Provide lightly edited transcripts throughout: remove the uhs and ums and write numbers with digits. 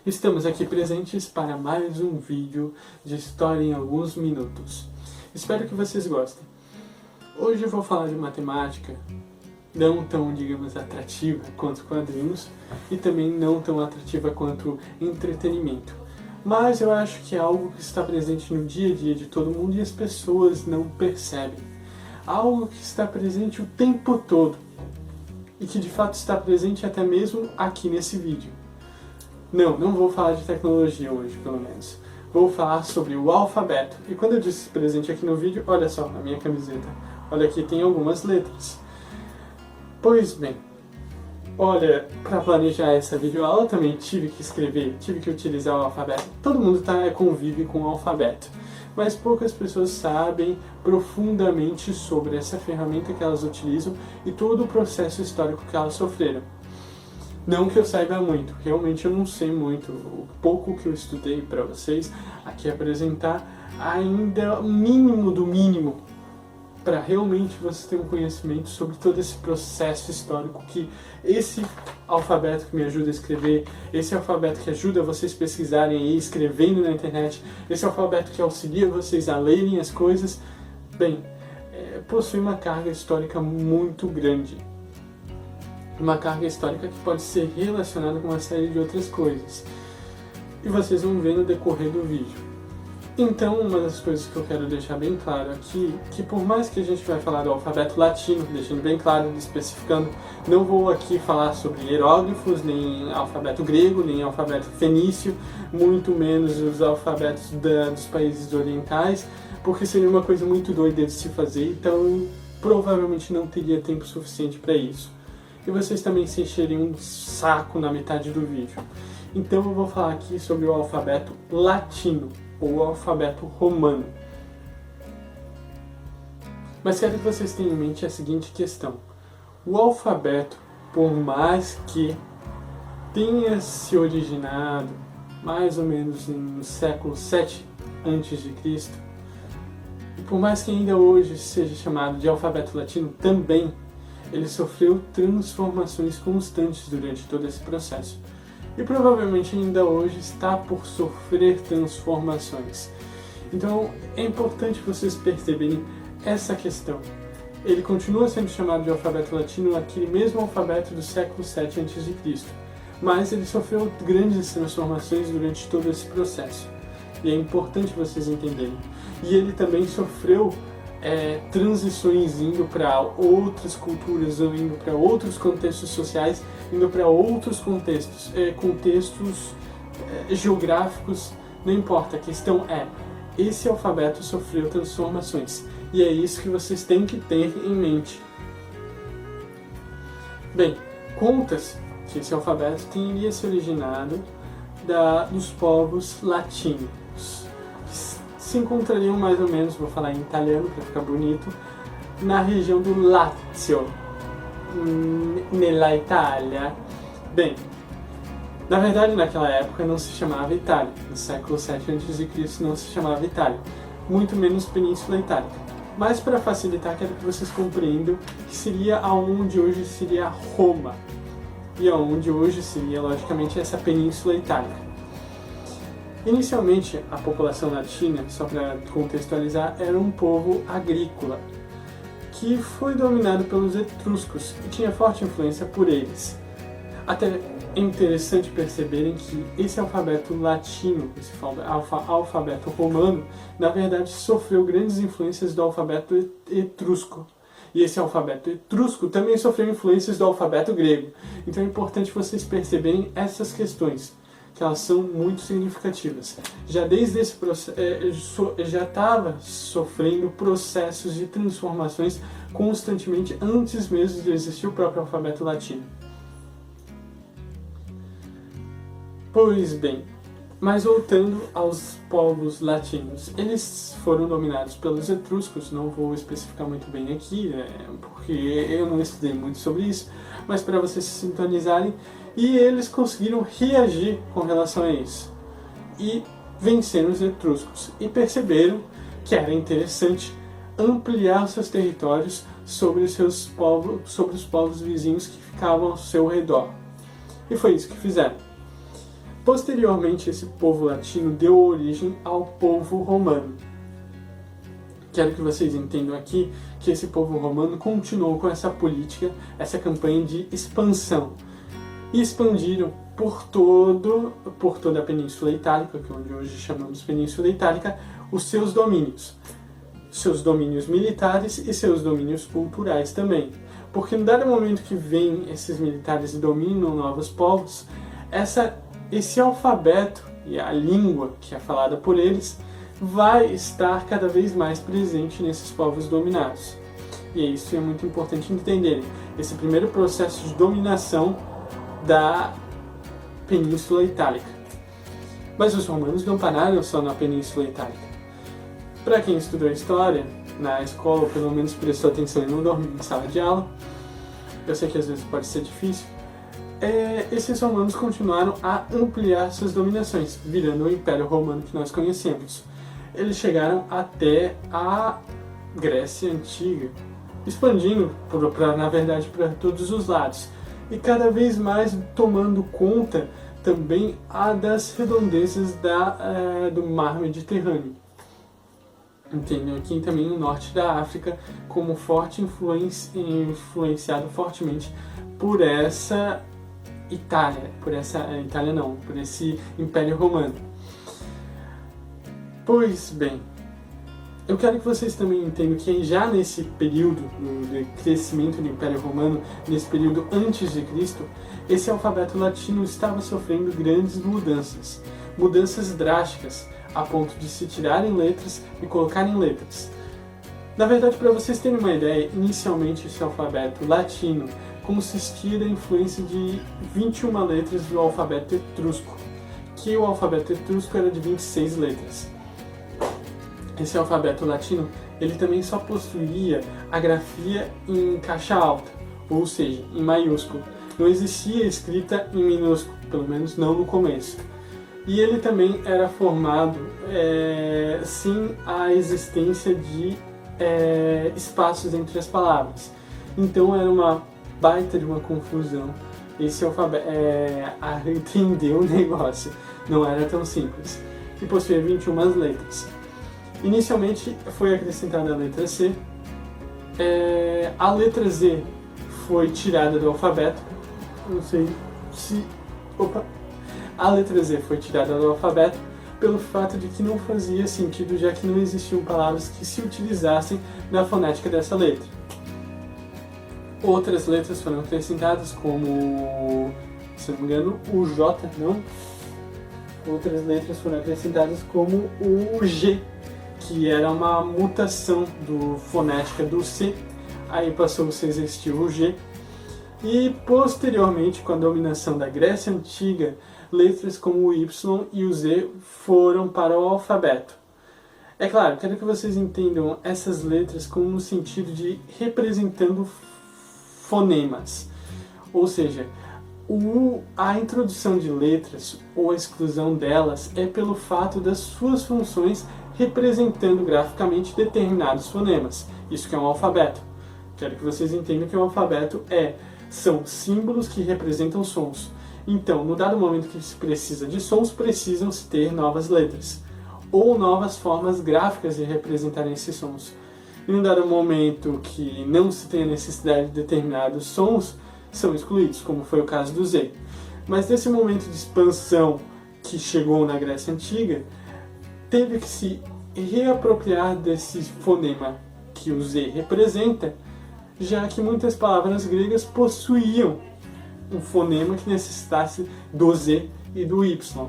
Estamos aqui presentes para mais um vídeo de história em alguns minutos. Espero que vocês gostem. Hoje eu vou falar de matemática, não tão, digamos, atrativa quanto quadrinhos e também não tão atrativa quanto entretenimento. Mas eu acho que é algo que está presente no dia a dia de todo mundo e as pessoas não percebem. Algo que está presente o tempo todo e que de fato está presente até mesmo aqui nesse vídeo. Não vou falar de tecnologia hoje, pelo menos. Vou falar sobre o alfabeto. E quando eu disse presente aqui no vídeo, olha só a minha camiseta. Olha aqui, tem algumas letras. Pois bem, olha, para planejar essa videoaula também tive que escrever, tive que utilizar o alfabeto. Todo mundo convive com o alfabeto, mas poucas pessoas sabem profundamente sobre essa ferramenta que elas utilizam e todo o processo histórico que elas sofreram. Não que eu saiba muito, realmente eu não sei muito. O pouco que eu estudei para vocês aqui apresentar ainda o mínimo do mínimo para realmente você ter um conhecimento sobre todo esse processo histórico que esse alfabeto que me ajuda a escrever, esse alfabeto que ajuda vocês pesquisarem aí, escrevendo na internet, esse alfabeto que auxilia vocês a lerem as coisas, bem, possui uma carga histórica muito grande. Uma carga histórica que pode ser relacionada com uma série de outras coisas. E vocês vão ver no decorrer do vídeo. Então, uma das coisas que eu quero deixar bem claro aqui, que por mais que a gente vai falar do alfabeto latino, deixando bem claro, especificando, não vou aqui falar sobre hieróglifos, nem alfabeto grego, nem alfabeto fenício, muito menos os alfabetos dos países orientais, porque seria uma coisa muito doida de se fazer, então provavelmente não teria tempo suficiente para isso. E vocês também se encherem um saco na metade do vídeo. Então eu vou falar aqui sobre o alfabeto latino, ou o alfabeto romano. Mas quero que vocês tenham em mente a seguinte questão. O alfabeto, por mais que tenha se originado mais ou menos no século 7 a.C., e por mais que ainda hoje seja chamado de alfabeto latino também, ele sofreu transformações constantes durante todo esse processo. E provavelmente ainda hoje está por sofrer transformações. Então é importante vocês perceberem essa questão. Ele continua sendo chamado de alfabeto latino, aquele mesmo alfabeto do século 7 a.C., mas ele sofreu grandes transformações durante todo esse processo. E é importante vocês entenderem. E ele também sofreu transições indo para outras culturas, ou indo para outros contextos sociais, indo para outros contextos, geográficos, não importa, a questão esse alfabeto sofreu transformações, e é isso que vocês têm que ter em mente. Bem, conta-se que esse alfabeto teria se originado dos povos latinos, se encontrariam mais ou menos, vou falar em italiano para ficar bonito, na região do Lazio, nella Itália. Bem, na verdade naquela época não se chamava Itália, no século 7 a.C. não se chamava Itália, muito menos Península Itálica. Mas para facilitar, quero que vocês compreendam que seria aonde hoje seria Roma, e aonde hoje seria, logicamente, essa Península Itálica. Inicialmente, a população latina, só para contextualizar, era um povo agrícola, que foi dominado pelos etruscos e tinha forte influência por eles. Até é interessante perceberem que esse alfabeto latino, esse alfabeto romano, na verdade sofreu grandes influências do alfabeto etrusco. E esse alfabeto etrusco também sofreu influências do alfabeto grego. Então é importante vocês perceberem essas questões, que elas são muito significativas. Já desde esse processo, já estava sofrendo processos de transformações constantemente antes mesmo de existir o próprio alfabeto latino. Pois bem, mas voltando aos povos latinos, eles foram dominados pelos etruscos, não vou especificar muito bem aqui, porque eu não estudei muito sobre isso, mas para vocês se sintonizarem, e eles conseguiram reagir com relação a isso, e venceram os etruscos, e perceberam que era interessante ampliar seus territórios sobre os povos vizinhos que ficavam ao seu redor. E foi isso que fizeram. Posteriormente, esse povo latino deu origem ao povo romano. Quero que vocês entendam aqui que esse povo romano continuou com essa política, essa campanha de expansão. E expandiram por toda a Península Itálica, que é onde hoje chamamos Península Itálica, os seus domínios militares e seus domínios culturais também. Porque no dado momento que vem esses militares e dominam novos povos, esse alfabeto e a língua que é falada por eles vai estar cada vez mais presente nesses povos dominados. E isso é muito importante entenderem. Esse primeiro processo de dominação da Península Itálica. Mas os romanos não pararam só na Península Itálica. Para quem estudou história na escola, ou pelo menos prestou atenção e não dormiu em sala de aula, eu sei que às vezes pode ser difícil, esses romanos continuaram a ampliar suas dominações, virando o Império Romano que nós conhecemos. Eles chegaram até a Grécia Antiga, expandindo, na verdade, para todos os lados, e cada vez mais tomando conta também das redondezas do mar Mediterrâneo. Entendeu? Aqui também no norte da África, como influenciado fortemente por essa por esse Império Romano. Pois bem, eu quero que vocês também entendam que já nesse período de crescimento do Império Romano, nesse período antes de Cristo, esse alfabeto latino estava sofrendo grandes mudanças drásticas, a ponto de se tirarem letras e colocarem letras. Na verdade, para vocês terem uma ideia, inicialmente esse alfabeto latino consistia da influência de 21 letras do alfabeto etrusco, que o alfabeto etrusco era de 26 letras. Esse alfabeto latino, ele também só possuía a grafia em caixa alta, ou seja, em maiúsculo. Não existia escrita em minúsculo, pelo menos não no começo. E ele também era formado sem a existência de espaços entre as palavras. Então era uma baita de uma confusão. Esse alfabeto, entender o negócio não era tão simples. E possuía 21 letras. Inicialmente foi acrescentada a letra C. A letra Z foi tirada do alfabeto. Não sei se... A letra Z foi tirada do alfabeto pelo fato de que não fazia sentido, já que não existiam palavras que se utilizassem na fonética dessa letra. Outras letras foram acrescentadas, como, se não me engano, o J, não? Outras letras foram acrescentadas como o G, que era uma mutação fonética do C, aí passou a existir o G. E posteriormente, com a dominação da Grécia Antiga, letras como o Y e o Z foram para o alfabeto. É claro, quero que vocês entendam essas letras como no sentido de representando fonemas. Ou seja, a introdução de letras ou a exclusão delas é pelo fato das suas funções representando graficamente determinados fonemas. Isso que é um alfabeto. Quero que vocês entendam que o alfabeto são símbolos que representam sons. Então, no dado momento que se precisa de sons, precisam-se ter novas letras ou novas formas gráficas de representarem esses sons. E no dado momento que não se tem a necessidade de determinados sons, são excluídos, como foi o caso do Z. Mas nesse momento de expansão que chegou na Grécia Antiga, teve que se reapropriar desse fonema que o Z representa, já que muitas palavras gregas possuíam um fonema que necessitasse do Z e do Y.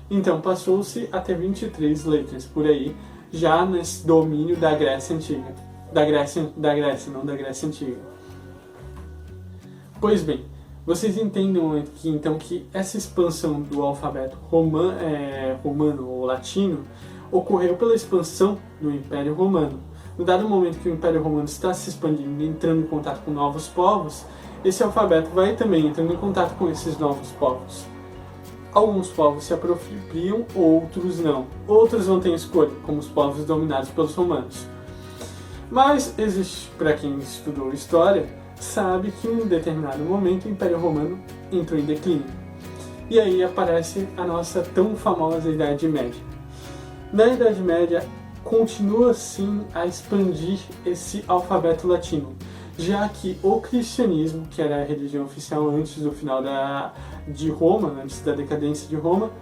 Então passou-se a ter 23 letras por aí, já nesse domínio da Grécia Antiga. Da Grécia, não da Grécia Antiga. Pois bem, vocês entendam aqui então que essa expansão do alfabeto romano ou latino ocorreu pela expansão do Império Romano. No dado momento que o Império Romano está se expandindo e entrando em contato com novos povos, esse alfabeto vai também entrando em contato com esses novos povos. Alguns povos se apropriam, outros não. Outros não têm escolha, como os povos dominados pelos romanos. Mas existe, para quem estudou história, sabe que em um determinado momento o Império Romano entrou em declínio. E aí aparece a nossa tão famosa Idade Média. Na Idade Média, continua sim a expandir esse alfabeto latino, já que o cristianismo, que era a religião oficial antes do final de Roma, antes da decadência de Roma,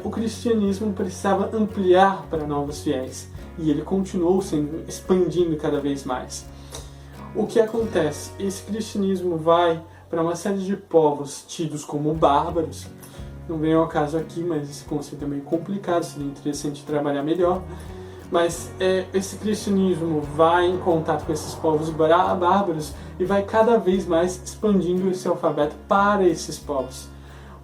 o cristianismo precisava ampliar para novos fiéis, e ele continuou expandindo cada vez mais. O que acontece? Esse cristianismo vai para uma série de povos tidos como bárbaros. Não vem ao caso aqui, mas esse conceito é meio complicado, seria interessante trabalhar melhor. Mas esse cristianismo vai em contato com esses povos bárbaros e vai cada vez mais expandindo esse alfabeto para esses povos.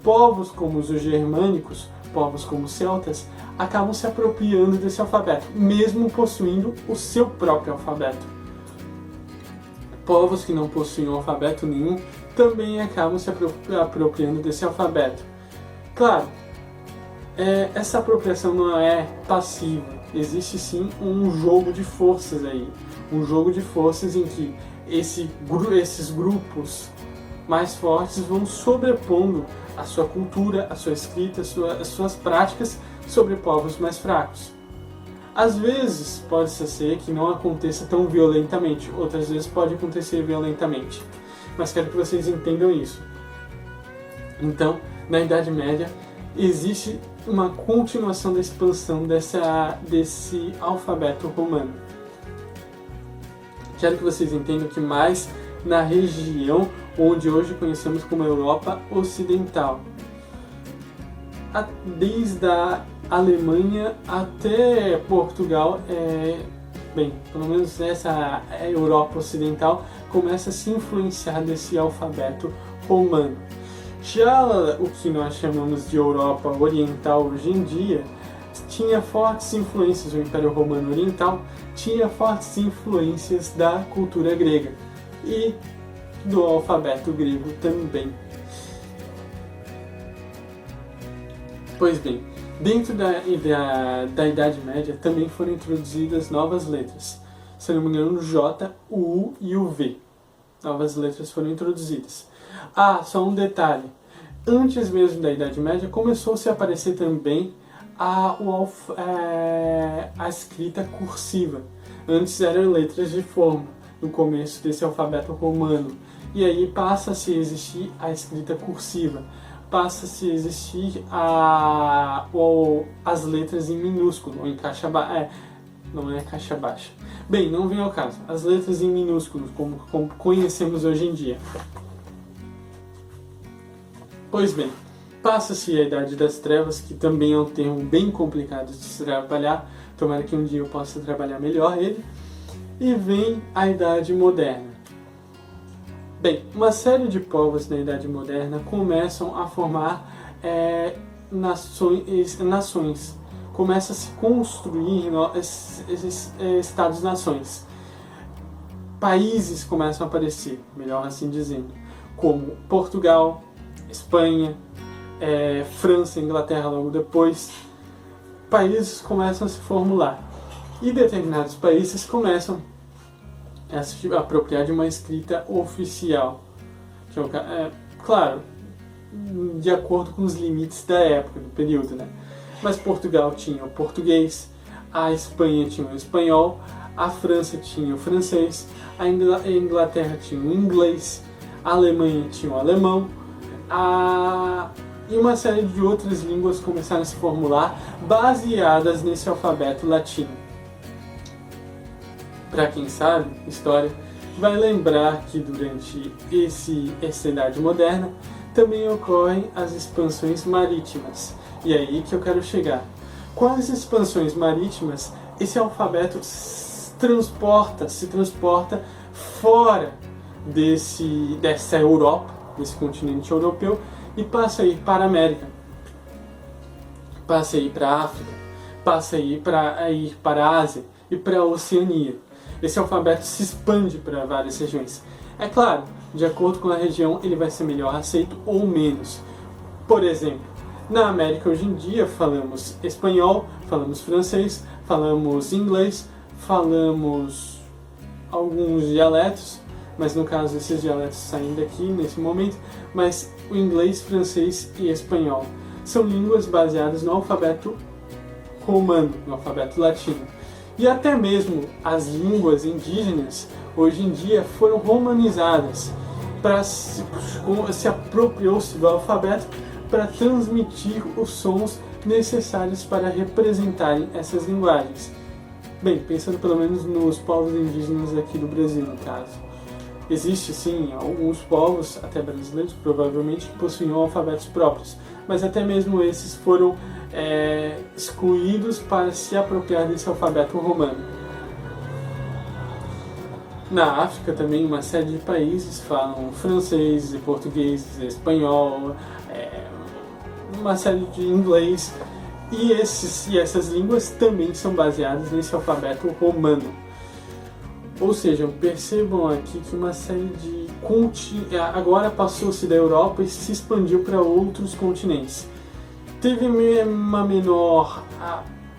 Povos como os germânicos, povos como os celtas, acabam se apropriando desse alfabeto, mesmo possuindo o seu próprio alfabeto. Povos que não possuem alfabeto nenhum também acabam se apropriando desse alfabeto. Claro, essa apropriação não é passiva, existe sim um jogo de forças aí. Um jogo de forças em que esses grupos mais fortes vão sobrepondo a sua cultura, a sua escrita, as suas práticas sobre povos mais fracos. Às vezes pode ser que não aconteça tão violentamente, outras vezes pode acontecer violentamente, mas quero que vocês entendam isso. Então, na Idade Média, existe uma continuação da expansão desse alfabeto romano. Quero que vocês entendam que mais na região onde hoje conhecemos como Europa Ocidental, desde a Alemanha até Portugal, pelo menos essa Europa Ocidental começa a se influenciar desse alfabeto romano. Já o que nós chamamos de Europa Oriental hoje em dia tinha fortes influências, o Império Romano Oriental tinha fortes influências da cultura grega e do alfabeto grego também. Pois bem, dentro da Idade Média também foram introduzidas novas letras. Se não me engano, o J, o U e o V. Novas letras foram introduzidas. Só um detalhe. Antes mesmo da Idade Média, começou-se a aparecer também a escrita cursiva. Antes eram letras de forma, no começo desse alfabeto romano. E aí passa-se a existir a escrita cursiva. Passa-se a existir as letras em minúsculo, ou em caixa baixa. Não é caixa baixa. Bem, não vem ao caso. As letras em minúsculo, como conhecemos hoje em dia. Pois bem, passa-se a Idade das Trevas, que também é um termo bem complicado de se trabalhar. Tomara que um dia eu possa trabalhar melhor ele. E vem a Idade Moderna. Bem, uma série de povos na Idade Moderna começam a formar nações. Começa a se construir estados-nações. Países começam a aparecer, melhor assim dizendo, como Portugal, Espanha, França, Inglaterra logo depois. Países começam a se formular. E determinados países começam a se apropriar de uma escrita oficial, que claro, de acordo com os limites da época, do período, né? Mas Portugal tinha o português, a Espanha tinha o espanhol, a França tinha o francês, a Inglaterra tinha o inglês, a Alemanha tinha o alemão, e uma série de outras línguas começaram a se formular baseadas nesse alfabeto latino. Para quem sabe história, vai lembrar que durante essa Idade Moderna também ocorrem as expansões marítimas. E é aí que eu quero chegar. Com as expansões marítimas, esse alfabeto se transporta fora dessa Europa, desse continente europeu, e passa a ir para a América, passa a ir para a África, passa a ir para a Ásia e para a Oceania. Esse alfabeto se expande para várias regiões. É claro, de acordo com a região, ele vai ser melhor aceito ou menos. Por exemplo, na América hoje em dia falamos espanhol, falamos francês, falamos inglês, falamos alguns dialetos. mas no caso esses dialetos saem daqui nesse momento, mas o inglês, francês e espanhol são línguas baseadas no alfabeto romano, no alfabeto latino. E até mesmo as línguas indígenas, hoje em dia, foram romanizadas, se apropriou-se do alfabeto para transmitir os sons necessários para representarem essas linguagens. Bem, pensando pelo menos nos povos indígenas aqui do Brasil, no caso. Existe, sim, alguns povos, até brasileiros, provavelmente, que possuíam alfabetos próprios, mas até mesmo esses foram excluídos para se apropriar desse alfabeto romano. Na África também uma série de países falam francês, português, espanhol, uma série de inglês, e essas línguas também são baseadas nesse alfabeto romano. Ou seja, percebam aqui que uma série de agora passou-se da Europa e se expandiu para outros continentes. Teve uma menor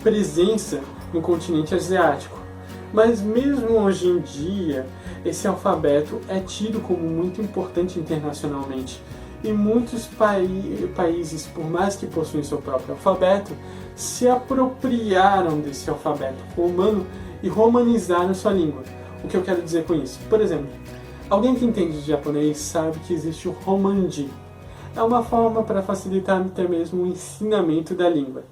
presença no continente asiático, mas mesmo hoje em dia esse alfabeto é tido como muito importante internacionalmente, e muitos países, por mais que possuem seu próprio alfabeto, se apropriaram desse alfabeto romano e romanizaram sua língua. O que eu quero dizer com isso? Por exemplo, alguém que entende de japonês sabe que existe o Romanji. É uma forma para facilitar até mesmo o ensinamento da língua.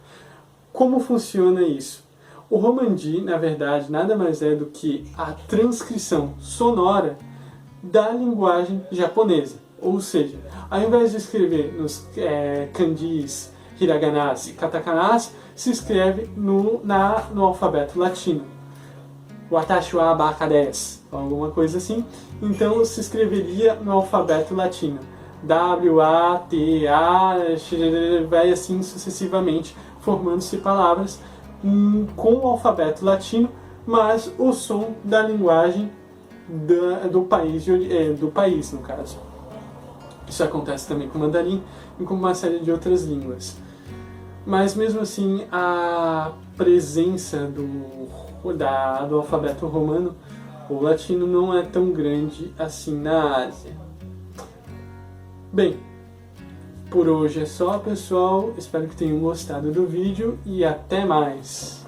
Como funciona isso? O Romanji, na verdade, nada mais é do que a transcrição sonora da linguagem japonesa. Ou seja, ao invés de escrever nos kanjis, hiraganas e katakanas, se escreve no alfabeto latino. Watashi wa baka desu, alguma coisa assim. Então se escreveria no alfabeto latino. W-A-T-A, vai assim sucessivamente, formando-se palavras com o alfabeto latino, mas o som da linguagem do país, no caso. Isso acontece também com o mandarim e com uma série de outras línguas. Mas mesmo assim, a presença do alfabeto romano ou latino não é tão grande assim na Ásia. Bem, por hoje é só, pessoal. Espero que tenham gostado do vídeo e até mais!